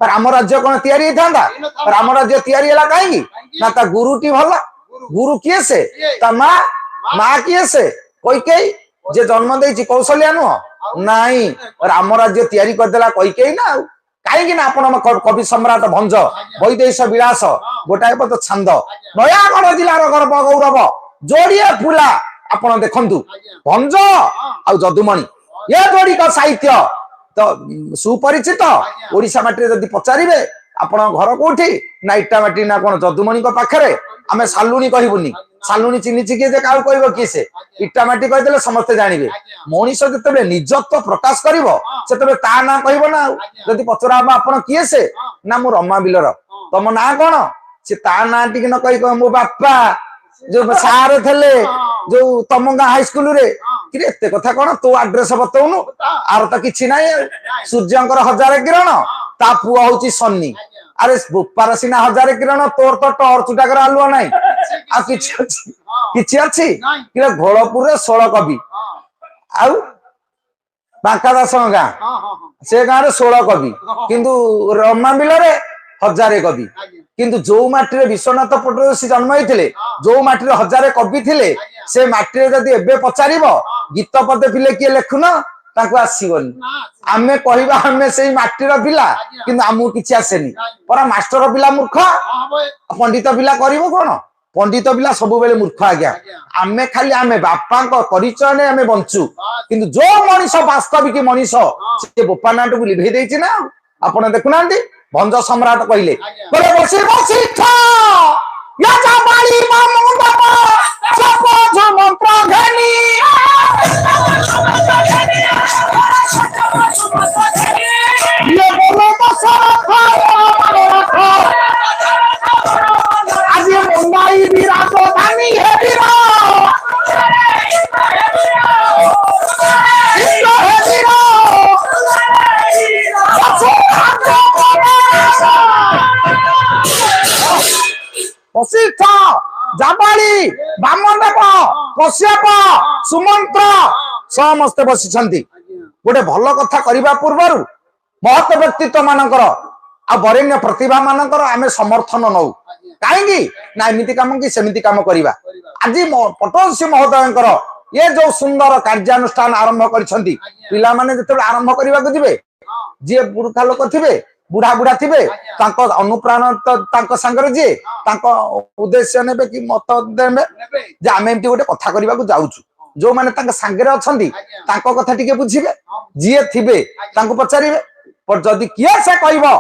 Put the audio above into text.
राम राज्य कौन तैयारी था राम राज्य तैयारी कहीं ना ता गुरुटी भल गुरु किए से ता माँ किए से कैकेयी जे जन्म देछि कौशल्या नुह नाई राम राज्य तैयारी करदेला कैकेयी ना कहीं ना आपण कवि सम्राट भंज वैदेश विलास गोटाए पद छंद नयागढ़ जिलार गर्व गौरव जोड़िए फुला आपण देखंतु भंज आ जदुमणि ये जोड़ी का साहित्य तो सुपरिचित ओडिशा माटी जदि पचारिबे आपण घर कोठी ना इटा माटी ना कोन जदुमणि को पाखरे आमे सालुनी कहबुनी सालुनी चिन्हिछि के जे काउ कहबो कि से इटा माटी कह देले समस्त जानिबे मनीष जतबे निजत्व प्रकाश करिवो सेतबे ता ना कहबो ना जदि पचराबा आपण किए से ना मु रमा बिलर तम ना कोन से ता ना टिक न कहि मो बापा जो सारे थले जो तमंगा हाई स्कूल रे कि एते कथा कोन तो एड्रेस बतौनु आर त किछि नै सूर्यंकर 1000 किरण ता पुआ होची सन्नी अरे बुपार सिना 1000 किरण तोर तो टॉर्च टाकर आलुआ नै आ किछि अछि कि घोलपुर रे 16 कवि आउ बांका दास गां से गां रे 16 कवि किंतु रमा बिल रे 1000 कवि किंतु जो माटी रे विश्वनाथ पटोसी जन्म होइथिले जो माटी रे 1000 कवि थिले से माटी रे जदी एबे पचारिबो गीत पदे पिले किए लेखुन ताको आसीबनी आमे कहिबा आमे सेही माटीर पिला किंतु आमु किछि आसेनी परा मास्टर पिला मूर्ख पंडित पिला करिवो कोन पंडित पिला सब बेले मूर्ख आज्ञा आमे खाली आमे बापा को परिचय ने आमे बंचू किंतु जो मनीष वास्तविक मनीष से बोपा नाट को लिभे देछि ना आपण देखुनांती भंज सम्राट कहले बोले बसी बसी था या जा बाली मामू बाबा सपो जो मंत्र घनी ये बोलो बसा खा आज ये मुंबई विराट धानी है विराट वशिष्ठ जाबाली बामनदेव कश्यप सुमंत्र समस्ते बसिछंती गोटे भल कथा करिबा पूर्वरु महत व्यक्तित्व मानकर आ वरेण्य प्रतिभा मानकर आमे समर्थन नौ काहेकि ना एमिति काम कि सेमिति काम करिबा आज पटोसी महोदयंकर ये जो सुंदर कार्यानुष्ठान आरंभ करिसंती पिला माने जते आरंभ करिबा को जिवे जे पुरखा लोक थिबे बुढ़ा बुढ़ा थिबे तांको अनुप्राण तांको संगर जे तांको उद्देश्य नेबे कि मत देबे जे आमे एमती गोटे कथा करिबा को जाउछु जो माने तांको संगरे अछंती तांको कथा टिके बुझिबे जे थिबे तांको पचारिबे पर जदी किए से कहबो